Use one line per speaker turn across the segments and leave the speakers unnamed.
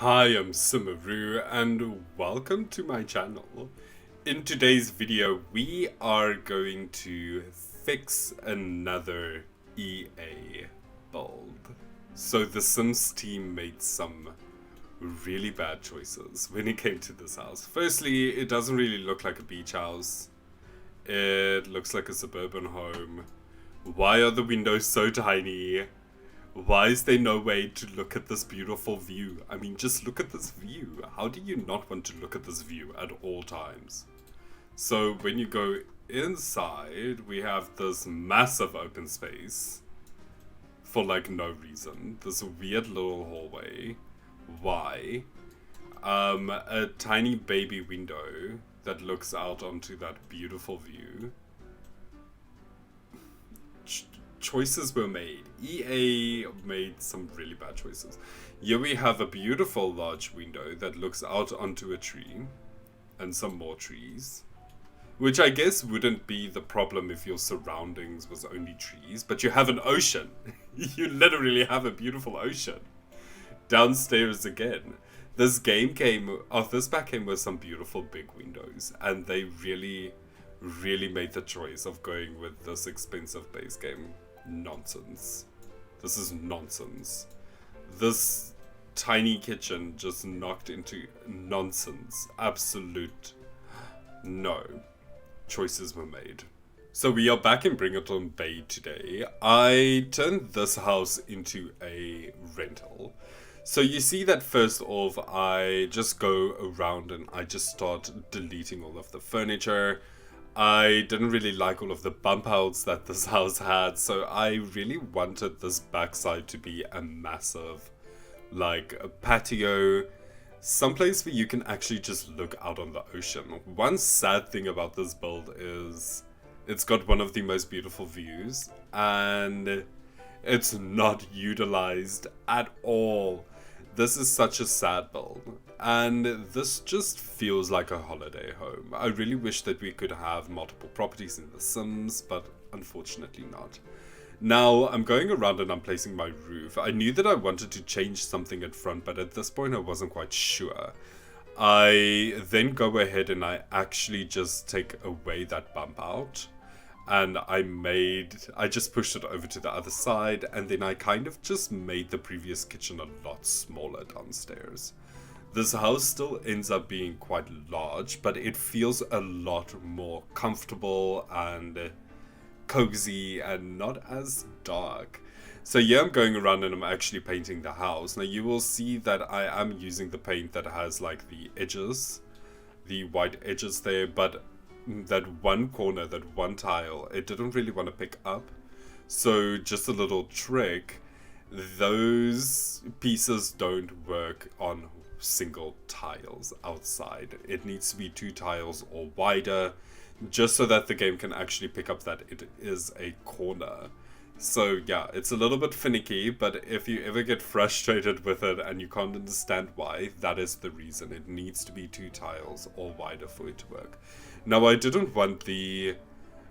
Hi, I'm SimmerRue and welcome to my channel. In today's video, we are going to fix another EA build. So the Sims team made some really bad choices when it came to this house. Firstly, it doesn't really look like a beach house. It looks like a suburban home. Why are the windows so tiny? Why is there no way to look at this beautiful view? I mean, just look at this view. How do you not want to look at this view at all times? So when you go inside, we have this massive open space for like no reason. This weird little hallway. Why? A tiny baby window that looks out onto that beautiful view. Choices were made. EA made some really bad choices. Here we have a beautiful large window that looks out onto a tree and some more trees, which I guess wouldn't be the problem if your surroundings was only trees, but you have an ocean. You literally have a beautiful ocean. Downstairs again. This pack came with some beautiful big windows, and they really made the choice of going with this expensive base game. Nonsense. This is nonsense. This tiny kitchen just knocked into nonsense. Absolute no. Choices were made. So we are back in Bringleton Bay today. I turned this house into a rental. So you see that first off, I just go around and I just start deleting all of the furniture. I didn't really like all of the bump outs that this house had, so I really wanted this backside to be a massive, like, a patio, someplace where you can actually just look out on the ocean. One sad thing about this build is it's got one of the most beautiful views, and it's not utilized at all. This is such a sad build, and this just feels like a holiday home. I really wish that we could have multiple properties in The Sims, but unfortunately not. Now, I'm going around and I'm placing my roof. I knew that I wanted to change something at front, but at this point I wasn't quite sure. I then go ahead and I actually just take away that bump out. And I just pushed it over to the other side, and then I kind of just made the previous kitchen a lot smaller downstairs. This house still ends up being quite large, but it feels a lot more comfortable and cozy and not as dark. So yeah, I'm going around and I'm actually painting the house. Now you will see that I am using the paint that has like the edges, the white edges there, but that one corner, that one tile, it didn't really want to pick up. So just a little trick, those pieces don't work on single tiles outside. It needs to be 2 tiles or wider, just so that the game can actually pick up that it is a corner. So yeah, it's a little bit finicky, but if you ever get frustrated with it and you can't understand why, that is the reason. It needs to be 2 tiles or wider for it to work. Now, I didn't want the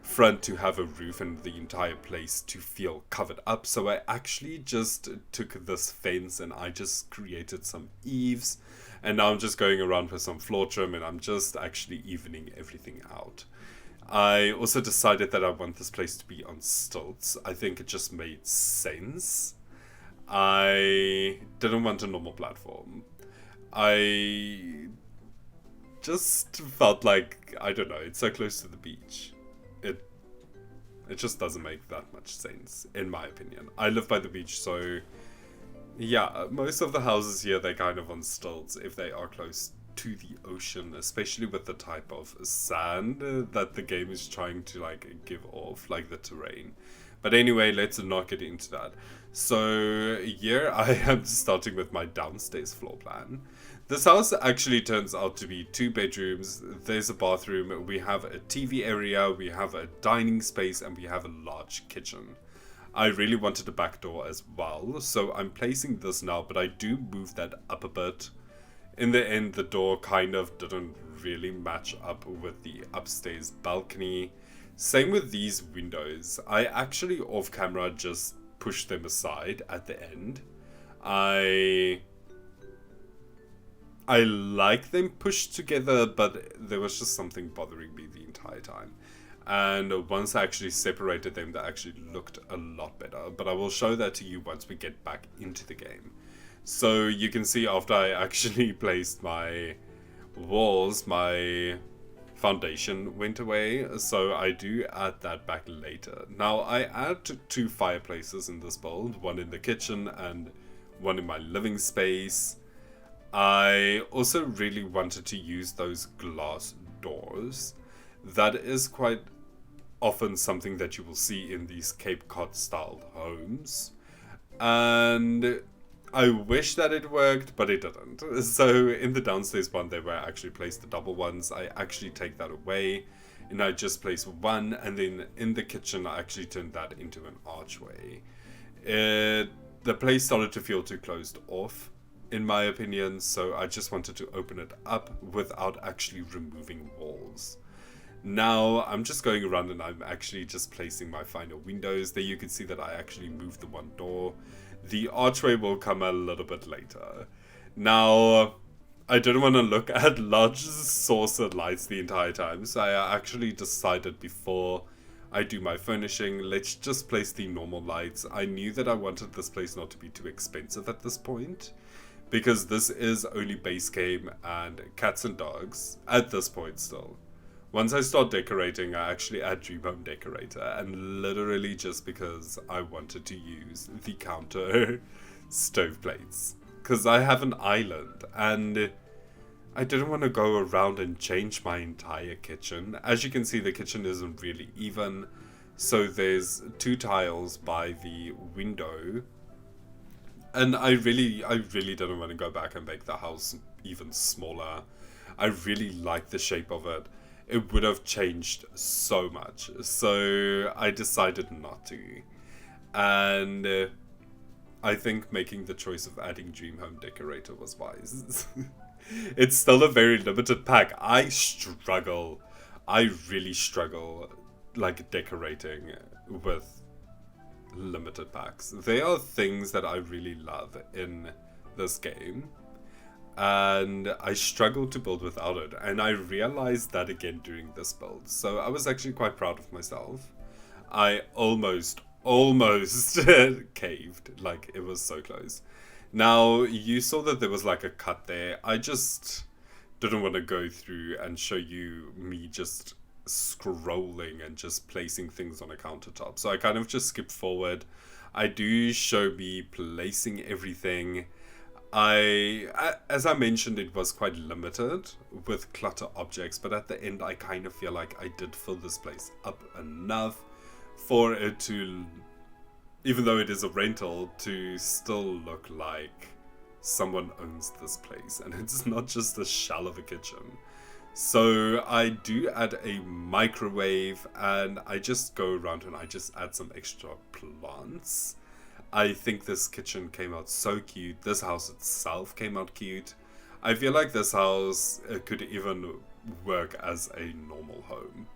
front to have a roof and the entire place to feel covered up, so I actually just took this fence and I just created some eaves, and now I'm just going around with some floor trim and I'm just actually evening everything out. I also decided that I want this place to be on stilts. I think it just made sense. I didn't want a normal platform. I just felt like, I don't know, it's so close to the beach. It just doesn't make that much sense, in my opinion. I live by the beach, so yeah, most of the houses here, they're kind of on stilts if they are close to the ocean, especially with the type of sand that the game is trying to like give off, like the terrain. But anyway, let's not get into that. So here I am starting with my downstairs floor plan. This house actually turns out to be 2 bedrooms, there's a bathroom, we have a TV area, we have a dining space, and we have a large kitchen. I really wanted a back door as well, so I'm placing this now, but I do move that up a bit. In the end, the door kind of didn't really match up with the upstairs balcony. Same with these windows. I actually off camera just pushed them aside at the end. I I like them pushed together, but there was just something bothering me the entire time. And once I actually separated them, they actually looked a lot better. But I will show that to you once we get back into the game. So you can see after I actually placed my walls, my foundation went away. So I do add that back later. Now I add 2 fireplaces in this build. One in the kitchen and one in my living space. I also really wanted to use those glass doors. That is quite often something that you will see in these Cape Cod style homes. And I wish that it worked, but it didn't. So in the downstairs one, they were actually placed the double ones. I actually take that away and I just place one. And then in the kitchen, I actually turned that into an archway. The place started to feel too closed off, in my opinion. So I just wanted to open it up without actually removing walls. Now I'm just going around and I'm actually just placing my final windows. There you can see that I actually moved the one door. The archway will come a little bit later. Now, I didn't want to look at large saucer lights the entire time, so I actually decided before I do my furnishing, let's just place the normal lights. I knew that I wanted this place not to be too expensive at this point, because this is only base game and cats and dogs at this point still. Once I start decorating, I actually add Dream Home Decorator, and literally just because I wanted to use the counter stove plates. Because I have an island, and I didn't want to go around and change my entire kitchen. As you can see, the kitchen isn't really even, so there's 2 tiles by the window. And I really didn't want to go back and make the house even smaller. I really like the shape of it. It would have changed so much. So I decided not to. And I think making the choice of adding Dream Home Decorator was wise. It's still a very limited pack. I really struggle like decorating with limited packs. They are things that I really love in this game. And I struggled to build without it, and I realized that again during this build. So I was actually quite proud of myself. I almost caved, like it was so close. Now you saw that there was like a cut there. I just didn't want to go through and show you me just scrolling and just placing things on a countertop. So I kind of just skipped forward. I do show me placing everything. As I mentioned, it was quite limited with clutter objects, but at the end I kind of feel like I did fill this place up enough for it to, even though it is a rental, to still look like someone owns this place and it's not just a shell of a kitchen. So I do add a microwave, and I just go around and I just add some extra plants. I think this kitchen came out so cute. This house itself came out cute. I feel like this house could even work as a normal home.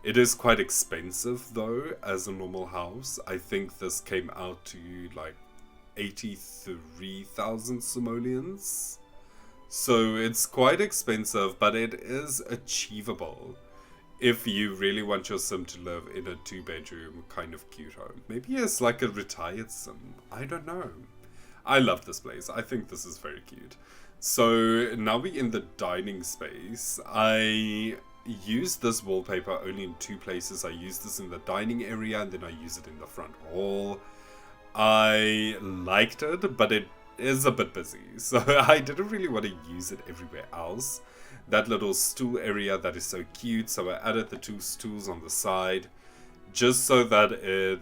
It is quite expensive though as a normal house. I think this came out to like 83,000 simoleons. So it's quite expensive, but it is achievable if you really want your sim to live in a 2-bedroom kind of cute home. Maybe it's like a retired sim. I don't know. I love this place. I think this is very cute. So now we're in the dining space. I use this wallpaper only in 2 places. I use this in the dining area and then I use it in the front hall. I liked it, but it is a bit busy. So I didn't really want to use it everywhere else. That little stool area that is so cute, so I added the 2 stools on the side just so that it,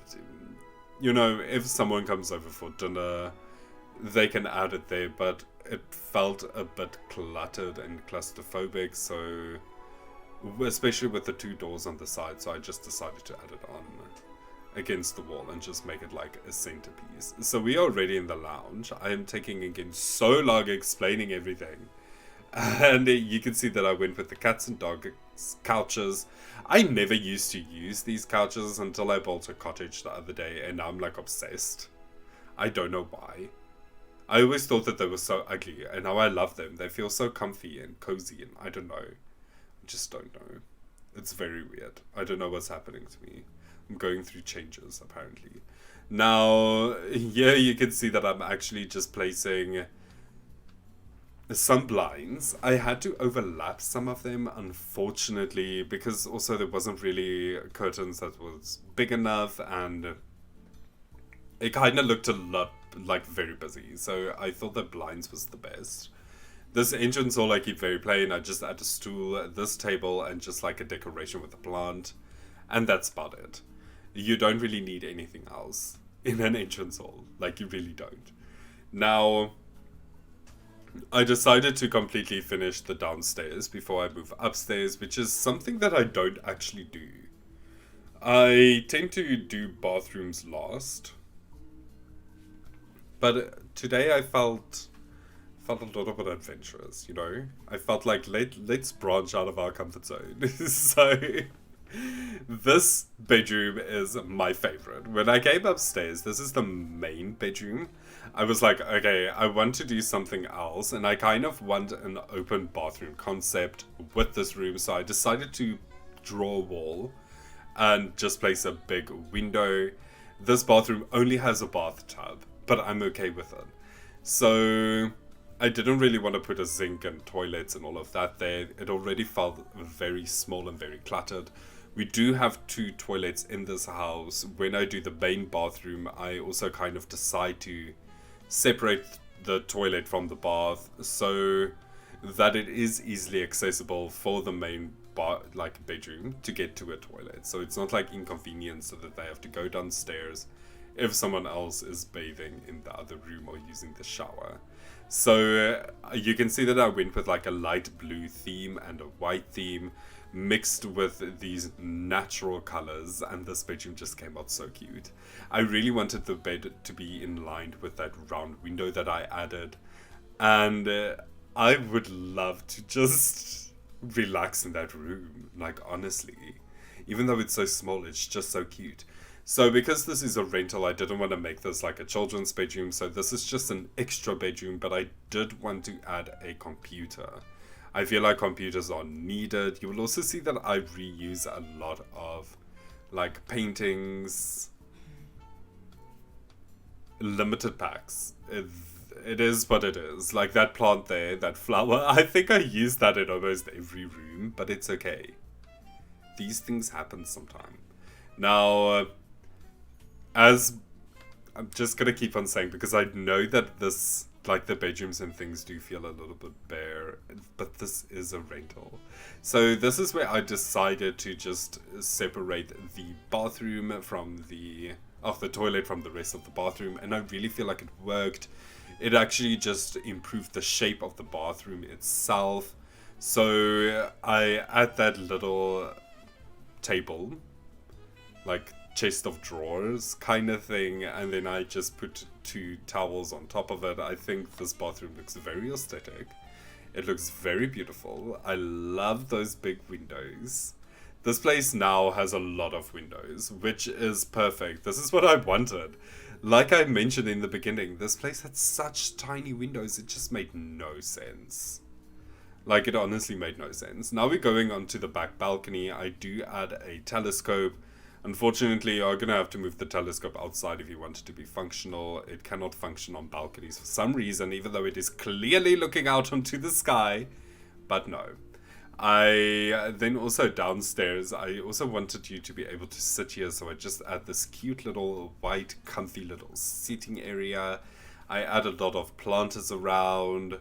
you know, if someone comes over for dinner, they can add it there, but it felt a bit cluttered and claustrophobic, so especially with the 2 doors on the side, so I just decided to add it on against the wall and just make it like a centerpiece. So we are already in the lounge. I am taking again so long explaining everything. And you can see that I went with the cats and dogs couches. I never used to use these couches until I built a cottage the other day, and now I'm like obsessed. I don't know why. I always thought that they were so ugly, and now I love them. They feel so comfy and cozy, and I don't know. I just don't know. It's very weird. I don't know what's happening to me. I'm going through changes, apparently. Now, here you can see that I'm actually just placing some blinds. I had to overlap some of them, unfortunately, because also there wasn't really curtains that was big enough, and it kind of looked a lot like very busy. So I thought that blinds was the best. This entrance hall I keep very plain. I just add a stool, this table, and just like a decoration with a plant, and that's about it. You don't really need anything else in an entrance hall. Like, you really don't. Now, I decided to completely finish the downstairs before I move upstairs, which is something that I don't actually do. I tend to do bathrooms last, but today I felt a little bit adventurous, you know? I felt like let's branch out of our comfort zone. So this bedroom is my favorite. When I came upstairs, this is the main bedroom. I was like, okay, I want to do something else, and I kind of want an open bathroom concept with this room, so I decided to draw a wall and just place a big window. This bathroom only has a bathtub, but I'm okay with it. So I didn't really want to put a sink and toilets and all of that there. It already felt very small and very cluttered. We do have 2 toilets in this house. When I do the main bathroom, I also kind of decide to separate the toilet from the bath so that it is easily accessible for the main bedroom to get to a toilet. So it's not like inconvenience so that they have to go downstairs if someone else is bathing in the other room or using the shower. So you can see that I went with like a light blue theme and a white theme mixed with these natural colors, and this bedroom just came out so cute. I really wanted the bed to be in line with that round window that I added, and I would love to just relax in that room, like honestly. Even though it's so small, it's just so cute. So because this is a rental, I didn't want to make this like a children's bedroom, so this is just an extra bedroom, but I did want to add a computer. I feel like computers are needed. You will also see that I reuse a lot of like paintings, limited packs. It is what it is. Like that plant there, that flower, I think I use that in almost every room, but it's okay. These things happen sometime. Now, as I'm just gonna keep on saying, because I know that this, like the bedrooms and things do feel a little bit bare, but this is a rental. So this is where I decided to just separate the bathroom from the toilet from the rest of the bathroom, and I really feel like it worked. It actually just improved the shape of the bathroom itself. So I add that little table, like chest of drawers kind of thing, and then I just put 2 towels on top of it. I think this bathroom looks very aesthetic. It looks very beautiful. I love those big windows. This place now has a lot of windows, which is perfect. This is what I wanted. Like I mentioned in the beginning, this place had such tiny windows, it just made no sense. Like, it honestly made no sense. Now we're going on to the back balcony. I do add a telescope. Unfortunately, you're going to have to move the telescope outside if you want it to be functional. It cannot function on balconies for some reason, even though it is clearly looking out onto the sky. But no. Then also downstairs, I also wanted you to be able to sit here, so I just add this cute little white, comfy little seating area. I add a lot of planters around.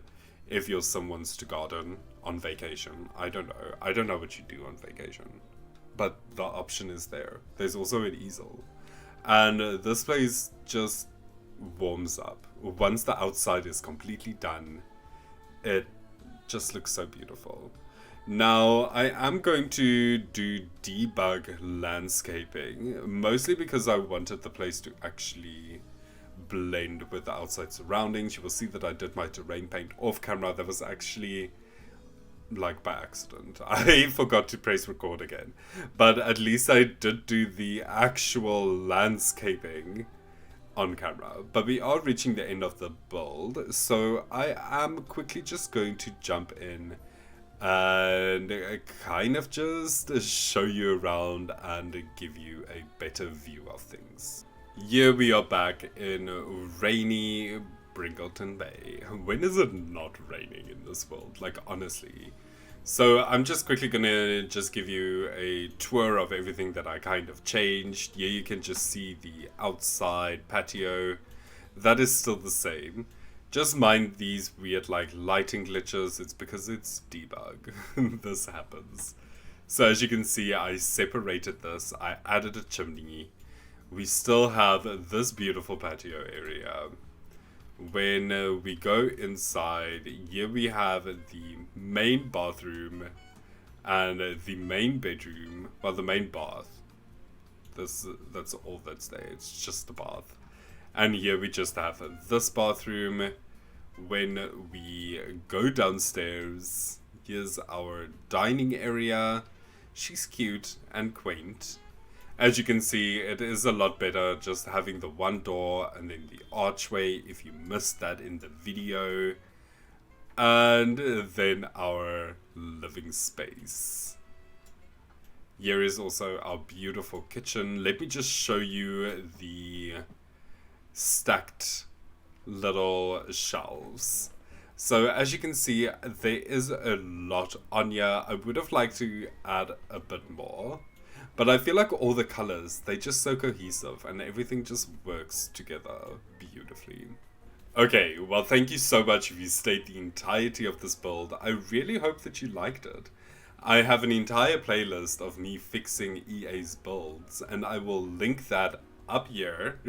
If you're someone's to garden on vacation, I don't know. I don't know what you do on vacation, but the option is there. There's also an easel. And this place just warms up. Once the outside is completely done, it just looks so beautiful. Now, I am going to do debug landscaping, mostly because I wanted the place to actually blend with the outside surroundings. You will see that I did my terrain paint off camera. That was actually like by accident. I forgot to press record again, but at least I did do the actual landscaping on camera, but we are reaching the end of the build, so I am quickly just going to jump in and kind of just show you around and give you a better view of things. Here we are back in rainy Bringleton Bay. When is it not raining in this world? Like, honestly. So I'm just quickly gonna just give you a tour of everything that I kind of changed. Here you can just see the outside patio. That is still the same. Just mind these weird like lighting glitches. It's because it's debug. This happens. So as you can see, I separated this. I added a chimney. We still have this beautiful patio area. When we go inside, here we have the main bathroom and the main bedroom, well, the main bath. That's all that's there. It's just the bath. And here we just have this bathroom. When we go downstairs, here's our dining area. She's cute and quaint. As you can see, it is a lot better just having the one door and then the archway if you missed that in the video. And then our living space. Here is also our beautiful kitchen. Let me just show you the stacked little shelves. So as you can see, there is a lot on here. I would have liked to add a bit more. But I feel like all the colors, they're just so cohesive and everything just works together beautifully. Okay, well thank you so much if you stayed the entirety of this build. I really hope that you liked it. I have an entire playlist of me fixing EA's builds and I will link that up here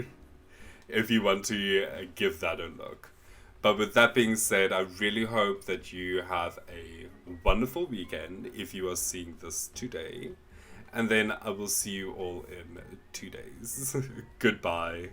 if you want to give that a look. But with that being said, I really hope that you have a wonderful weekend if you are seeing this today. And then I will see you all in 2 days. Goodbye.